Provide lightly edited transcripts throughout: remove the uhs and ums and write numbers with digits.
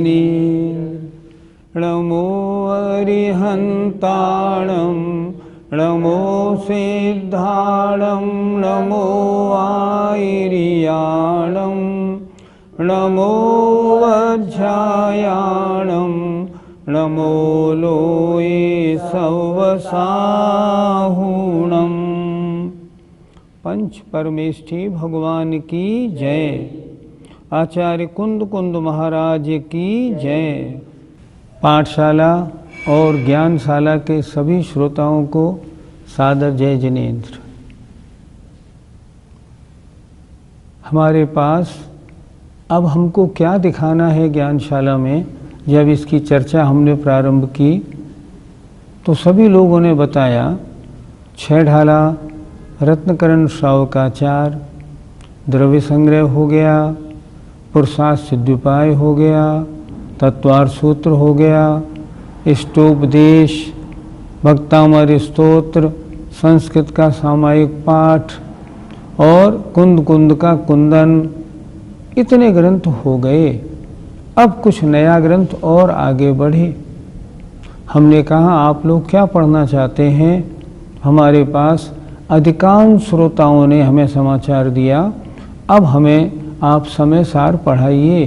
जिनेन्द्र। नमो अरिहन्ताणं नमो सिद्धाणं नमो आयर्याणं नमो वज्रायाणं नमो लोये सवसाहुणम्। पंच परमेष्ठी भगवान की जय। आचार्य कुंद कुंद महाराज की जय। पाठशाला और ज्ञानशाला के सभी श्रोताओं को सादर जय जिनेन्द्र। हमारे पास अब हमको क्या दिखाना है ज्ञानशाला में, जब इसकी चर्चा हमने प्रारंभ की तो सभी लोगों ने बताया छह ढाला, रत्नकरण श्रावकाचार, द्रव्य संग्रह हो गया, पुरुषार्थ सिद्धिपाय हो गया, तत्वार्थ सूत्र हो गया, इष्टोपदेश, भक्तामर स्तोत्र, संस्कृत का सामायिक पाठ और कुंद कुंद का कुंदन, इतने ग्रंथ हो गए। अब कुछ नया ग्रंथ और आगे बढ़े। हमने कहा आप लोग क्या पढ़ना चाहते हैं। हमारे पास अधिकांश श्रोताओं ने हमें समाचार दिया अब हमें आप समय सार पढ़ाइए।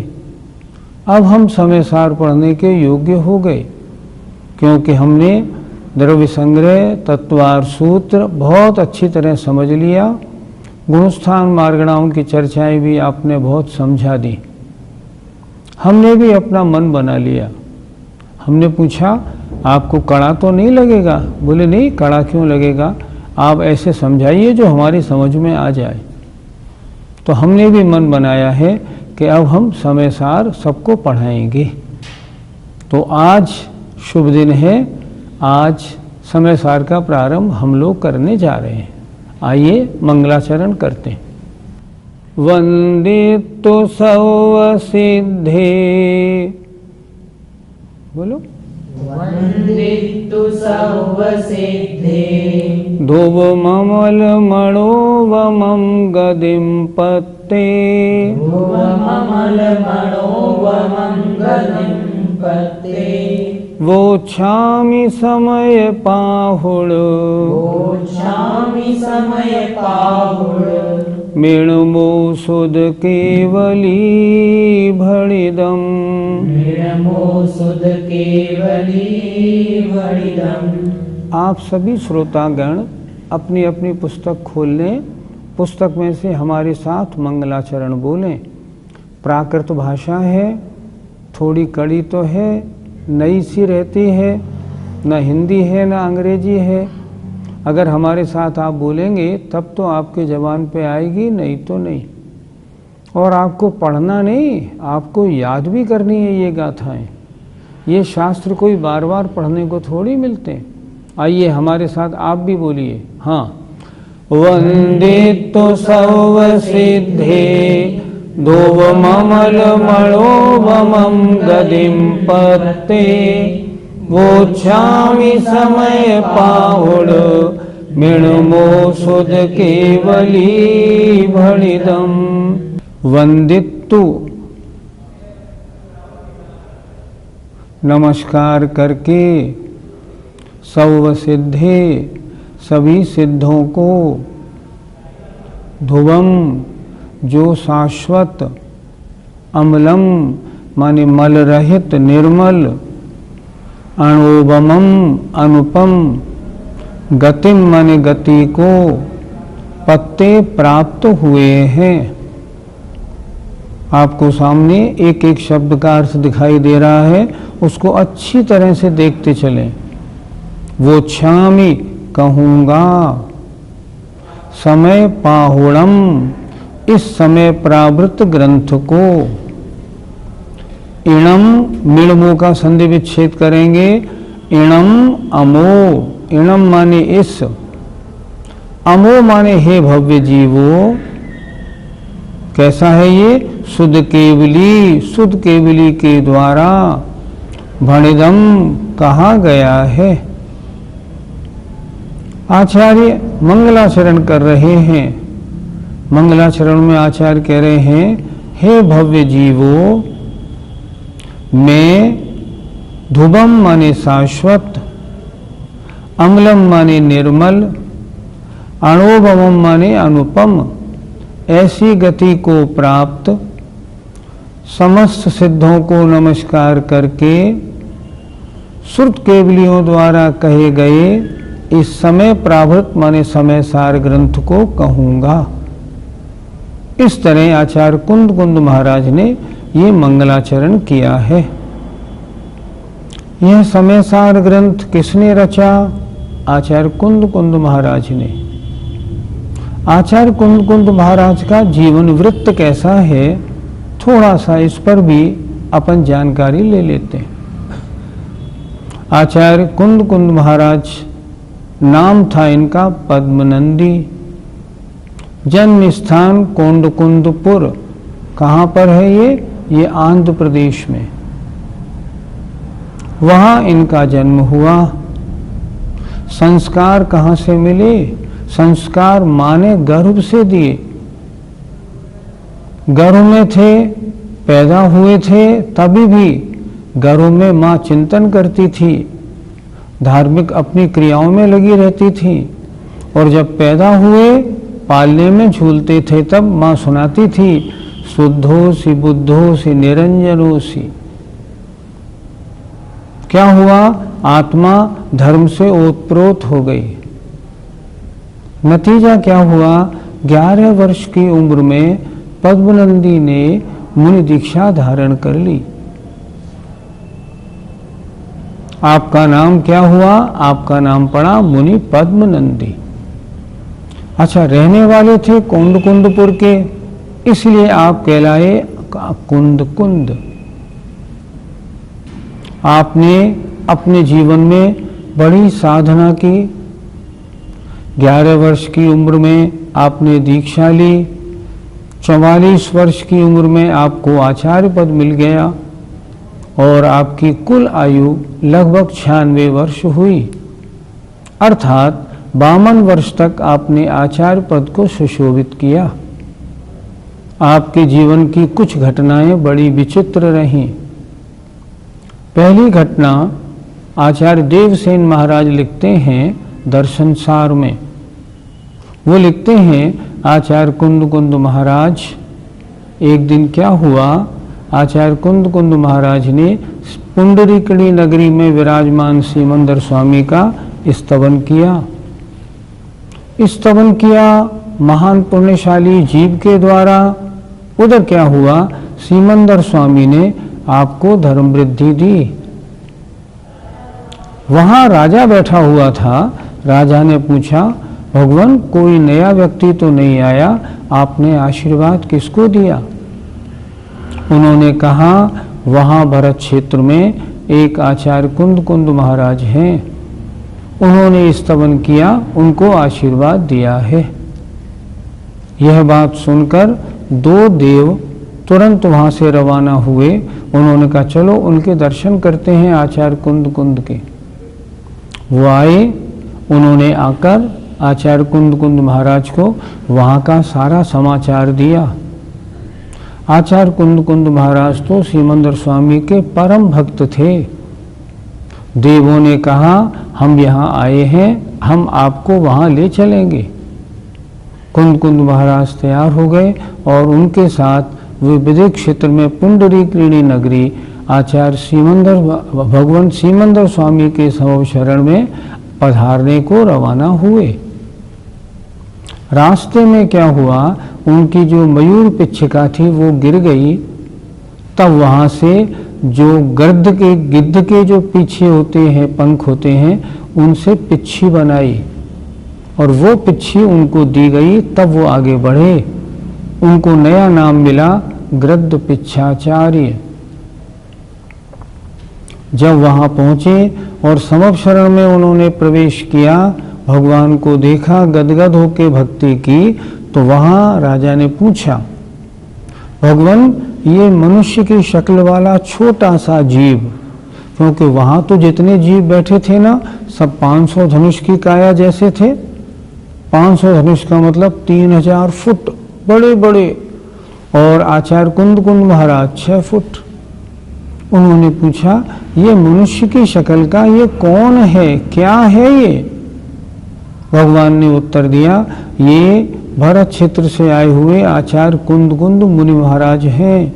अब हम समय सार पढ़ने के योग्य हो गए, क्योंकि हमने द्रव्य संग्रह, तत्वार्थ सूत्र बहुत अच्छी तरह समझ लिया। गुणस्थान मार्गणाओं की चर्चाएं भी आपने बहुत समझा दी। हमने भी अपना मन बना लिया। हमने पूछा आपको कड़ा तो नहीं लगेगा? बोले नहीं, कड़ा क्यों लगेगा, आप ऐसे समझाइए जो हमारी समझ में आ जाए। तो हमने भी मन बनाया है कि अब हम समय सार सबको पढ़ाएंगे। तो आज शुभ दिन है, आज समय सार का प्रारंभ हम लोग करने जा रहे हैं। आइए मंगलाचरण करते हैं। वंदितो सर्वसिद्धे, बोलो वंदितो सर्वसिद्धे, धुवममलमणोवमं गदिं पत्ते, धुवममलमणोवमं गदिं पत्ते, वोच्छामि समय पाहुड़, वोच्छामि समय पाहुड़, मृण्मो सुध केवली भणिदम्, मृण्मो सुध केवली भणिदम्। आप सभी श्रोतागण अपनी अपनी पुस्तक खोल लें। पुस्तक में से हमारे साथ मंगलाचरण बोलें। प्राकृत भाषा है, थोड़ी कड़ी तो है, नई सी रहती है, न हिंदी है न अंग्रेजी है। अगर हमारे साथ आप बोलेंगे तब तो आपके ज़बान पे आएगी, नहीं तो नहीं। और आपको पढ़ना नहीं, आपको याद भी करनी है ये गाथाएं। ये शास्त्र कोई बार बार पढ़ने को थोड़ी मिलते हैं। आइए हमारे साथ आप भी बोलिए। हाँ, वंदितो सर्वसिद्धे, धुवममलमणोवमं गदिं पत्ते, वोच्छामि समय पाहुड़, मृण्मो सुध केवली भणिदम्। वंदितु नमस्कार करके, सर्वसिद्धे सभी सिद्धों को, ध्रुवम जो शाश्वत, अमलम माने मल रहित निर्मल, अणोवमम अनुपम, गतिम माने गति को, पत्ते प्राप्त हुए हैं। आपको सामने एक एक शब्द का अर्थ दिखाई दे रहा है, उसको अच्छी तरह से देखते चलें। वो छामी कहूँगा, समय पाहुड़म इस समय प्रावृत ग्रंथ को, इणम मिणमो का संधि विच्छेद करेंगे, इणम अमो, इणम माने इस, अमो माने हे भव्य जीवो। कैसा है ये? शुद्ध केवली, शुद्ध केवली के द्वारा भणिदम कहा गया है। आचार्य मंगलाचरण कर रहे हैं। मंगलाचरण में आचार्य कह रहे हैं, हे भव्य जीवो, मैं ध्रुवम माने शाश्वत, अम्लम माने निर्मल, अणोभवम माने अनुपम, ऐसी गति को प्राप्त समस्त सिद्धों को नमस्कार करके श्रुत केवलियों द्वारा कहे गए इस समय प्रावृत माने समय सार ग्रंथ को कहूंगा। इस तरह आचार्य कुंद कुंद महाराज ने ये मंगलाचरण किया है। यह समय सार ग्रंथ किसने रचा? आचार्य कुंद कुंद महाराज ने। आचार्य कुंद कुंद महाराज का जीवन वृत्त कैसा है, थोड़ा सा इस पर भी अपन जानकारी ले लेते हैं। आचार्य कुंद कुंद महाराज नाम था इनका पद्मनंदी। जन्म स्थान कोंडकुंदपुर। कहाँ पर है ये आंध्र प्रदेश में। वहाँ इनका जन्म हुआ। संस्कार कहाँ से मिले? संस्कार माने गर्भ से दिए। गर्भ में थे, पैदा हुए थे, तभी भी गर्भ में माँ चिंतन करती थी, धार्मिक अपनी क्रियाओं में लगी रहती थी, और जब पैदा हुए पालने में झूलते थे तब माँ सुनाती थी, शुद्धोसी बुद्धोसी निरंजनोसी। क्या हुआ? आत्मा धर्म से ओतप्रोत हो गई। नतीजा क्या हुआ? 11 वर्ष की उम्र में पद्मनंदी ने मुनि दीक्षा धारण कर ली। आपका नाम क्या हुआ? आपका नाम पड़ा मुनि पद्मनंदी। अच्छा, रहने वाले थे कोंडकुंदपुर के, इसलिए आप कहलाए कुंद कुंद। आपने अपने जीवन में बड़ी साधना की। 11 वर्ष की उम्र में आपने दीक्षा ली। 44 वर्ष की उम्र में आपको आचार्य पद मिल गया और आपकी कुल आयु लगभग 96 वर्ष हुई। अर्थात 52 वर्ष तक आपने आचार्य पद को सुशोभित किया। आपके जीवन की कुछ घटनाएं बड़ी विचित्र रहीं। पहली घटना आचार्य देवसेन महाराज लिखते हैं दर्शनसार में। वो लिखते हैं, आचार्य कुंद कुंद महाराज, एक दिन क्या हुआ, आचार्य कुंद कुंद महाराज ने पुंडरीकणी नगरी में विराजमान सीमंदर स्वामी का स्तवन किया। स्तवन किया महान पुण्यशाली जीव के द्वारा। उधर क्या हुआ, सीमंदर स्वामी ने आपको धर्म वृद्धि दी। वहां राजा बैठा हुआ था। राजा ने पूछा, भगवान कोई नया व्यक्ति तो नहीं आया, आपने आशीर्वाद किसको दिया? उन्होंने कहा, वहां भरत क्षेत्र में एक आचार्य कुंद कुंद महाराज हैं, उन्होंने स्तवन किया, उनको आशीर्वाद दिया है। यह बात सुनकर 2 देव तुरंत वहां से रवाना हुए। उन्होंने कहा, चलो उनके दर्शन करते हैं आचार्य कुंद कुंद के। वो आए। उन्होंने आकर आचार्य कुंद कुंद महाराज को वहां का सारा समाचार दिया। आचार्य कुंद कुंद महाराज तो सीमंदर स्वामी के परम भक्त थे। देवों ने कहा, हम यहाँ आए हैं, हम आपको वहाँ ले चलेंगे। कुंद कुंद महाराज तैयार हो गए और उनके साथ वे विदिक क्षेत्र में पुंडरीकणी नगरी आचार्य भगवान सीमंदर स्वामी के समव शरण में पधारने को रवाना हुए। रास्ते में क्या हुआ, उनकी जो मयूर पिच्छिका थी वो गिर गई। तब वहां से जो गिद्ध के जो पीछे होते हैं, पंख होते हैं, उनसे पिच्छी बनाई और वो पिच्छी उनको दी गई। तब वो आगे बढ़े। उनको नया नाम मिला गृद्ध पिच्छाचार्य। जब वहां पहुंचे और समव शरण में उन्होंने प्रवेश किया, भगवान को देखा, गदगद होकर भक्ति की, तो वहां राजा ने पूछा, भगवान ये मनुष्य की शक्ल वाला छोटा सा जीव, क्योंकि वहां तो जितने जीव बैठे थे ना, सब 500 धनुष की काया जैसे थे। 500 धनुष का मतलब 3000 फुट बड़े बड़े, और आचार्य कुंद कुंद महाराज 6 फुट। उन्होंने पूछा, ये मनुष्य की शक्ल का ये कौन है, क्या है ये? भगवान ने उत्तर दिया, ये भरत क्षेत्र से आए हुए आचार्य कुंद मुनि महाराज हैं।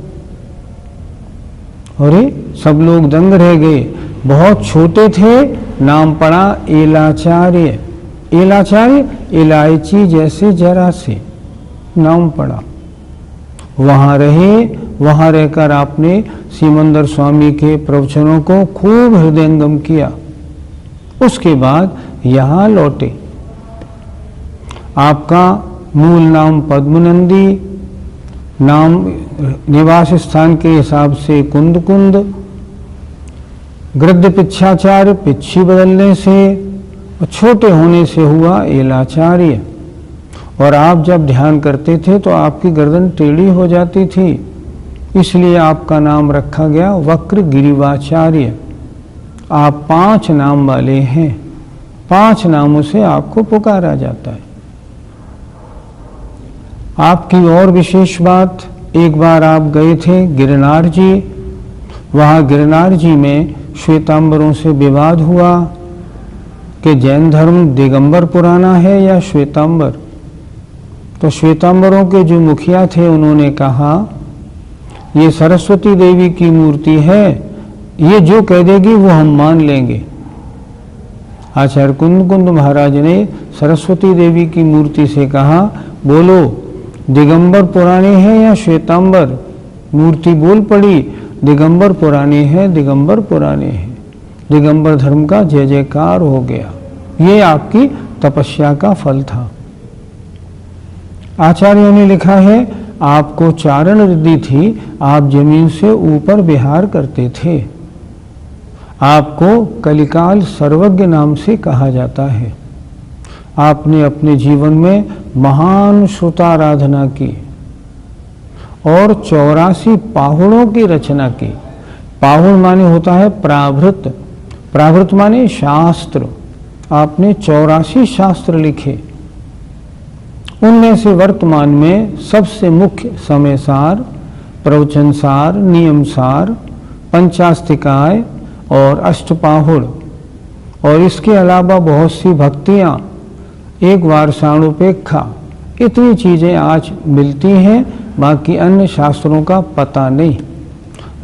अरे सब लोग दंग रह गए। बहुत छोटे थे, नाम पड़ा एलाचार्य। एलाचार्य इलायची जैसे जरा से नाम पड़ा। वहां रहे, वहां रहकर आपने सिमंदर स्वामी के प्रवचनों को खूब हृदयंगम किया। उसके बाद यहाँ लौटे। आपका मूल नाम पद्मनंदी, नाम निवास स्थान के हिसाब से कुंद, गृध्र पिच्छाचार्य पिच्छी बदलने से, और छोटे होने से हुआ एलाचार्य। और आप जब ध्यान करते थे तो आपकी गर्दन टेढ़ी हो जाती थी, इसलिए आपका नाम रखा गया वक्र गिरिवाचार्य। आप 5 नाम वाले हैं, 5 नामों से आपको पुकारा जाता है। आपकी और विशेष बात, एक बार आप गए थे गिरनार जी। वहाँ गिरनार जी में श्वेतांबरों से विवाद हुआ कि जैन धर्म दिगंबर पुराना है या श्वेतांबर। तो श्वेतांबरों के जो मुखिया थे उन्होंने कहा, ये सरस्वती देवी की मूर्ति है, ये जो कह देगी वो हम मान लेंगे। आचार्य कुंद महाराज ने सरस्वती देवी की मूर्ति से कहा, बोलो दिगंबर पुराने हैं या श्वेतांबर? मूर्ति बोल पड़ी, दिगंबर पुराने हैं, दिगंबर पुराने हैं। दिगंबर धर्म का जय जयकार हो गया। ये आपकी तपस्या का फल था। आचार्यों ने लिखा है, आपको चारण रिद्धि थी, आप जमीन से ऊपर विहार करते थे। आपको कलिकाल सर्वज्ञ नाम से कहा जाता है। आपने अपने जीवन में महान श्रुताराधना की और 84 पाहुड़ों की रचना की। पाहुड़ माने होता है प्रावृत, प्रावृत माने शास्त्र। आपने 84 शास्त्र लिखे। उनमें से वर्तमान में सबसे मुख्य समयसार, प्रवचनसार, नियमसार, पंचास्तिकाय और अष्टपाहुड़, और इसके अलावा बहुत सी भक्तियाँ, एक वार्षाणुपेक्षा, इतनी चीज़ें आज मिलती हैं। बाकी अन्य शास्त्रों का पता नहीं।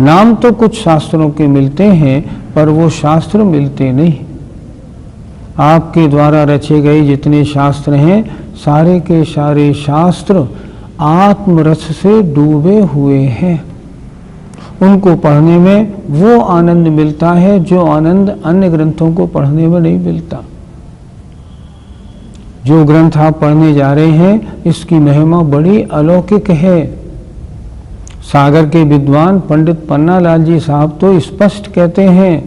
नाम तो कुछ शास्त्रों के मिलते हैं, पर वो शास्त्र मिलते नहीं। आपके द्वारा रचे गए जितने शास्त्र हैं, सारे के सारे शास्त्र आत्मरस से डूबे हुए हैं। उनको पढ़ने में वो आनंद मिलता है जो आनंद अन्य ग्रंथों को पढ़ने में नहीं मिलता। जो ग्रंथ आप पढ़ने जा रहे हैं, इसकी महिमा बड़ी अलौकिक है। सागर के विद्वान पंडित पन्नालाल जी साहब तो स्पष्ट कहते हैं,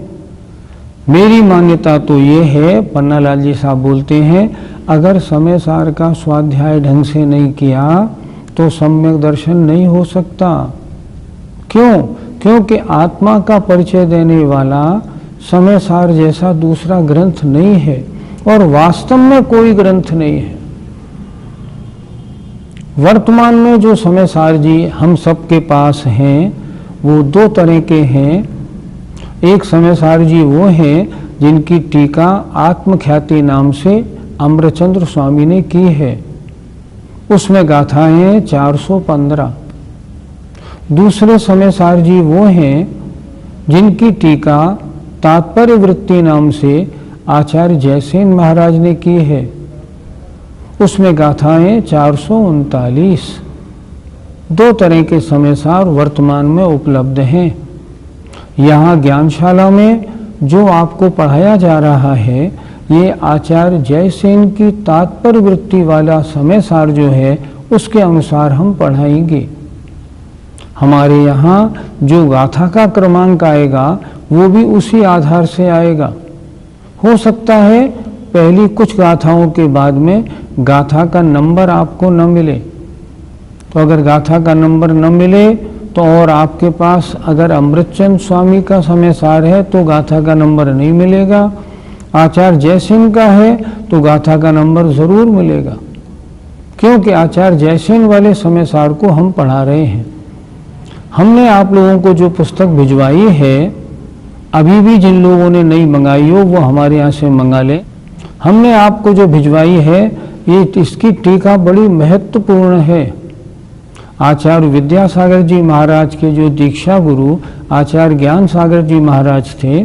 मेरी मान्यता तो ये है, पन्नालाल जी साहब बोलते हैं, अगर समय सार का स्वाध्याय ढंग से नहीं किया तो सम्यक दर्शन नहीं हो सकता। क्यों? क्योंकि आत्मा का परिचय देने वाला समय सार जैसा दूसरा ग्रंथ नहीं है, और वास्तव में कोई ग्रंथ नहीं है। वर्तमान में जो समय सार जी हम सबके पास हैं, वो 2 तरह के हैं। एक समय सार जी वो हैं जिनकी टीका आत्मख्याति नाम से अमरचंद्र स्वामी ने की है। उसमें गाथाएं 415। दूसरे समय सार जी वो हैं जिनकी टीका तात्पर्य वृत्ति नाम से आचार्य जयसेन महाराज ने की है। उसमें गाथाएं 439। 2 तरह के समय सार वर्तमान में उपलब्ध हैं। यहाँ ज्ञानशाला में जो आपको पढ़ाया जा रहा है, ये आचार्य जयसेन की तात्पर्य वृत्ति वाला समय सार जो है, उसके अनुसार हम पढ़ाएंगे। हमारे यहाँ जो गाथा का क्रमांक आएगा, वो भी उसी आधार से आएगा। हो सकता है पहली कुछ गाथाओं के बाद में गाथा का नंबर आपको न मिले, तो अगर गाथा का नंबर न मिले तो, और आपके पास अगर अमृतचंद स्वामी का समय सार है तो गाथा का नंबर नहीं मिलेगा। आचार्य जयसेन का है तो गाथा का नंबर जरूर मिलेगा, क्योंकि आचार्य जयसेन वाले समय सार को हम पढ़ा रहे हैं। हमने आप लोगों को जो पुस्तक भिजवाई है, अभी भी जिन लोगों ने नहीं मंगाई हो वो हमारे यहाँ से मंगा लें। हमने आपको जो भिजवाई है ये इसकी टीका बड़ी महत्वपूर्ण है। आचार्य विद्यासागर जी महाराज के जो दीक्षा गुरु आचार्य ज्ञान सागर जी महाराज थे,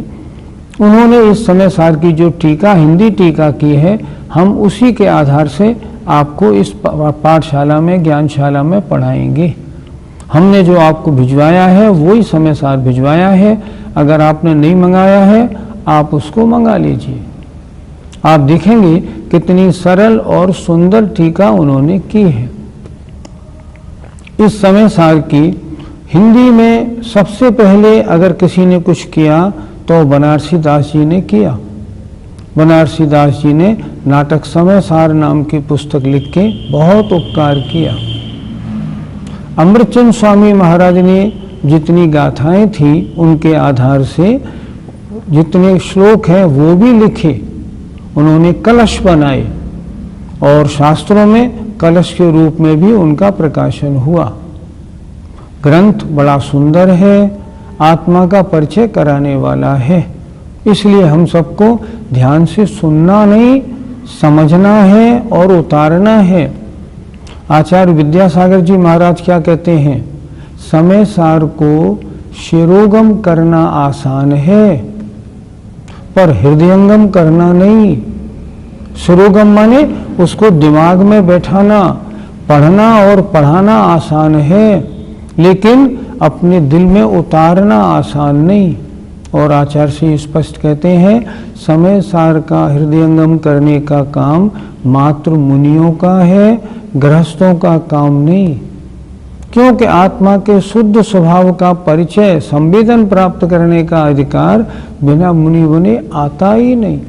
उन्होंने इस समय सार की जो टीका हिंदी टीका की है, हम उसी के आधार से आपको इस पाठशाला में ज्ञानशाला में पढ़ाएंगे। हमने जो आपको भिजवाया है वही समय सार भिजवाया है। अगर आपने नहीं मंगाया है आप उसको मंगा लीजिए। आप देखेंगे कितनी सरल और सुंदर टीका उन्होंने की है। इस समय सार की हिंदी में सबसे पहले अगर किसी ने कुछ किया तो बनारसी दास जी ने किया। बनारसी दास जी ने नाटक समय सार नाम की पुस्तक लिख के बहुत उपकार किया। अमृतचंद स्वामी महाराज ने जितनी गाथाएं थी उनके आधार से जितने श्लोक हैं वो भी लिखे। उन्होंने कलश बनाए और शास्त्रों में कलश के रूप में भी उनका प्रकाशन हुआ। ग्रंथ बड़ा सुंदर है, आत्मा का परिचय कराने वाला है। इसलिए हम सबको ध्यान से सुनना नहीं, समझना है और उतारना है। आचार्य विद्यासागर जी महाराज क्या कहते हैं? समय सार को शिरोगम करना आसान है पर हृदयंगम करना नहीं। शिरोगम माने उसको दिमाग में बैठाना, पढ़ना और पढ़ाना आसान है, लेकिन अपने दिल में उतारना आसान नहीं। और आचार्य से स्पष्ट कहते हैं समय सार का हृदयंगम करने का काम मात्र मुनियों का है, गृहस्थों का काम नहीं। क्योंकि आत्मा के शुद्ध स्वभाव का परिचय, संवेदन प्राप्त करने का अधिकार बिना मुनि बने आता ही नहीं।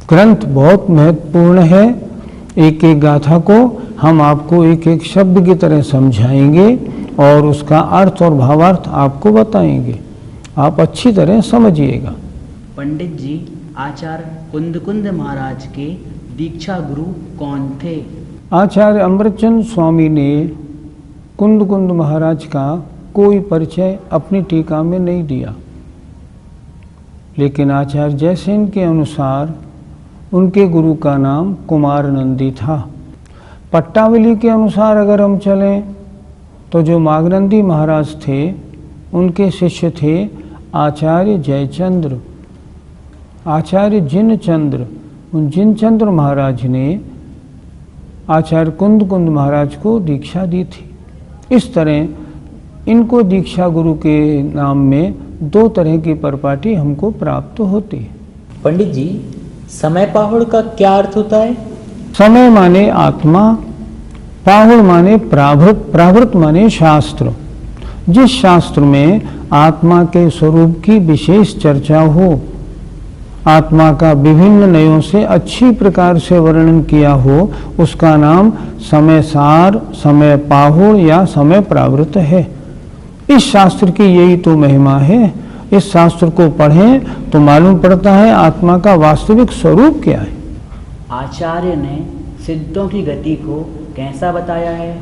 ग्रंथ बहुत महत्वपूर्ण है। एक एक गाथा को हम आपको एक एक शब्द की तरह समझाएंगे और उसका अर्थ और भावार्थ आपको बताएंगे। आप अच्छी तरह समझिएगा। पंडित जी, आचार्य कुंद महाराज के दीक्षा गुरु कौन थे? आचार्य अमृतचंद स्वामी ने कुंद महाराज का कोई परिचय अपनी टीका में नहीं दिया, लेकिन आचार्य जयसेन के अनुसार उनके गुरु का नाम कुमार नंदी था। पट्टावली के अनुसार अगर हम चलें तो जो मागनंदी महाराज थे उनके शिष्य थे आचार्य जयचंद्र, आचार्य जिनचंद्र। उन जिनचंद्र महाराज ने आचार्य कुंद महाराज को दीक्षा दी थी। इस तरह इनको दीक्षा गुरु के नाम में दो तरह की परिपाटी हमको प्राप्त होती है। पंडित जी, समय पाहुड़ का क्या अर्थ होता है? समय माने आत्मा, पाहुड़ माने प्रावृत, प्रावृत माने शास्त्र। जिस शास्त्र में आत्मा के स्वरूप की विशेष चर्चा हो, आत्मा का विभिन्न नयों से अच्छी प्रकार से वर्णन किया हो, उसका नाम समय सार, समय पाहुड़ या समय प्रावृत है। इस शास्त्र की यही तो महिमा है। इस शास्त्र को पढ़ें तो मालूम पड़ता है आत्मा का वास्तविक स्वरूप क्या है। आचार्य ने सिद्धों की गति को कैसा बताया है?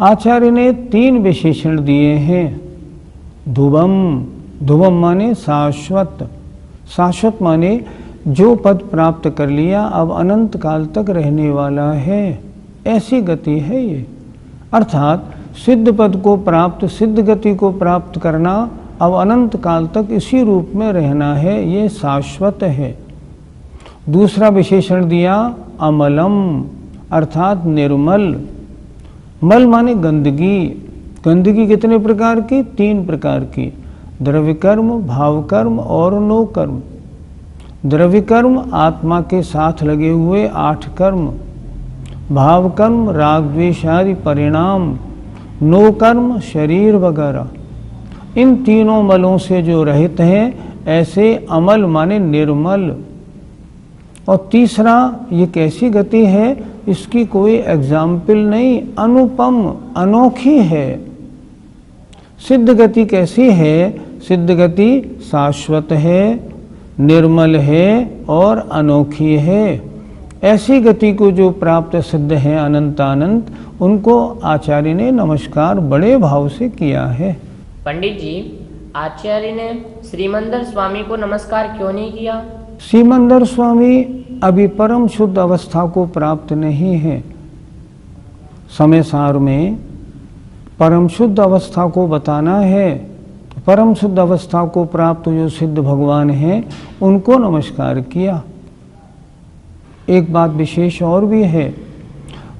आचार्य ने 3 विशेषण दिए हैं। ध्रुवम, ध्रुवम माने शाश्वत, शाश्वत माने जो पद प्राप्त कर लिया अब अनंत काल तक रहने वाला है, ऐसी गति है ये। अर्थात सिद्ध पद को प्राप्त, सिद्ध गति को प्राप्त करना, अब अनंत काल तक इसी रूप में रहना है, ये शाश्वत है। दूसरा विशेषण दिया अमलम, अर्थात निर्मल। मल माने गंदगी। गंदगी कितने प्रकार की? 3 प्रकार की, द्रव्य कर्म, भाव कर्म और नो कर्म। द्रव्य कर्म आत्मा के साथ लगे हुए 8 कर्म, भाव कर्म राग द्वेष आदि परिणाम, नो कर्म शरीर वगैरह। इन तीनों मलों से जो रहित हैं, ऐसे अमल माने निर्मल। और तीसरा, ये कैसी गति है, इसकी कोई एग्जाम्पल नहीं, अनुपम, अनोखी है। सिद्ध गति कैसी है? सिद्ध गति शाश्वत है, निर्मल है और अनोखी है। ऐसी गति को जो प्राप्त सिद्ध है अनंतानंत, उनको आचार्य ने नमस्कार बड़े भाव से किया है। पंडित जी, आचार्य ने श्रीमंदर स्वामी को नमस्कार क्यों नहीं किया? श्रीमंदर स्वामी अभी परम शुद्ध अवस्था को प्राप्त नहीं है। समय सार में परम शुद्ध अवस्था को बताना है। परम शुद्ध अवस्था को प्राप्त जो सिद्ध भगवान हैं उनको नमस्कार किया। एक बात विशेष और भी है,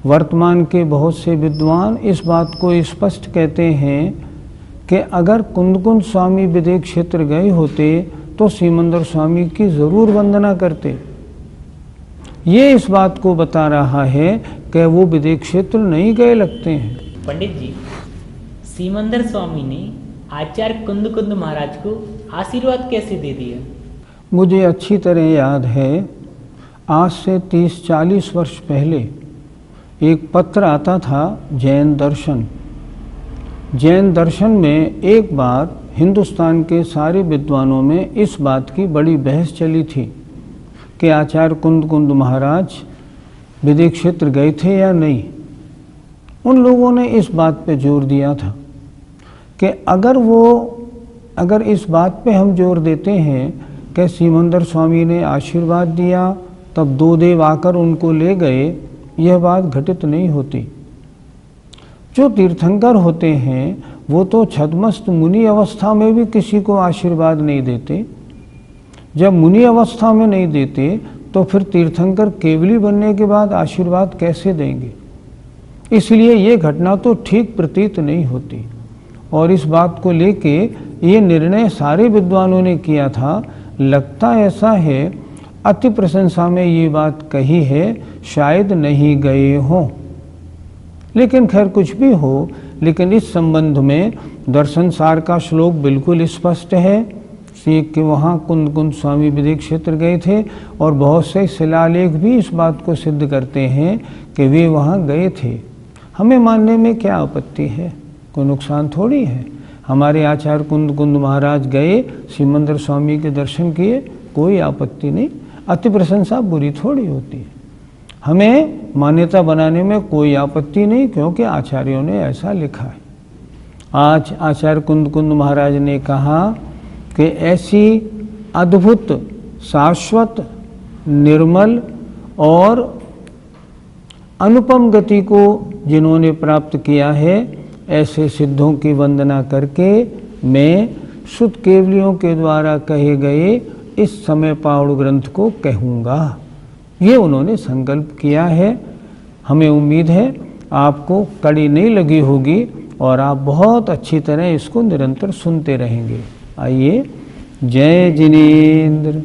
वर्तमान के बहुत से विद्वान इस बात को स्पष्ट कहते हैं कि अगर कुंद स्वामी विदेह क्षेत्र गए होते तो श्रीमंदर स्वामी की जरूर वंदना करते। ये इस बात को बता रहा है कि वो विदेह क्षेत्र नहीं गए लगते हैं। पंडित जी, श्रीमंदर स्वामी ने आचार्य कुंद महाराज को आशीर्वाद कैसे दे दिया? मुझे अच्छी तरह याद है, आज से 30-40 वर्ष पहले एक पत्र आता था जैन दर्शन। जैन दर्शन में एक बार हिंदुस्तान के सारे विद्वानों में इस बात की बड़ी बहस चली थी कि आचार्य कुंद महाराज विदेह क्षेत्र गए थे या नहीं। उन लोगों ने इस बात पे जोर दिया था कि अगर इस बात पे हम जोर देते हैं कि श्रीमंदर स्वामी ने आशीर्वाद दिया तब दो देव आकर उनको ले गए, यह बात घटित नहीं होती। जो तीर्थंकर होते हैं वो तो छद्मस्त मुनि अवस्था में भी किसी को आशीर्वाद नहीं देते। जब मुनि अवस्था में नहीं देते तो फिर तीर्थंकर केवली बनने के बाद आशीर्वाद कैसे देंगे? इसलिए ये घटना तो ठीक प्रतीत नहीं होती। और इस बात को लेके ये निर्णय सारे विद्वानों ने किया था। लगता ऐसा है अति प्रशंसा में ये बात कही है, शायद नहीं गए हों। लेकिन खैर कुछ भी हो, लेकिन इस संबंध में दर्शन सार का श्लोक बिल्कुल स्पष्ट है कि वहाँ कुंद स्वामी विदेह क्षेत्र गए थे, और बहुत से शिलालेख भी इस बात को सिद्ध करते हैं कि वे वहाँ गए थे। हमें मानने में क्या आपत्ति है? कोई नुकसान थोड़ी है। हमारे आचार्य कुंद महाराज गए, श्रीमंदर स्वामी के दर्शन किए, कोई आपत्ति नहीं। अति प्रशंसा बुरी थोड़ी होती है। हमें मान्यता बनाने में कोई आपत्ति नहीं, क्योंकि आचार्यों ने ऐसा लिखा है। आज आचार्य कुंद महाराज ने कहा कि ऐसी अद्भुत, शाश्वत, निर्मल और अनुपम गति को जिन्होंने प्राप्त किया है, ऐसे सिद्धों की वंदना करके मैं शुद्ध केवलियों के द्वारा कहे गए इस समय पावड़ ग्रंथ को कहूँगा। ये उन्होंने संकल्प किया है। हमें उम्मीद है आपको कड़ी नहीं लगी होगी और आप बहुत अच्छी तरह इसको निरंतर सुनते रहेंगे। आइए, जय जिनेंद्र।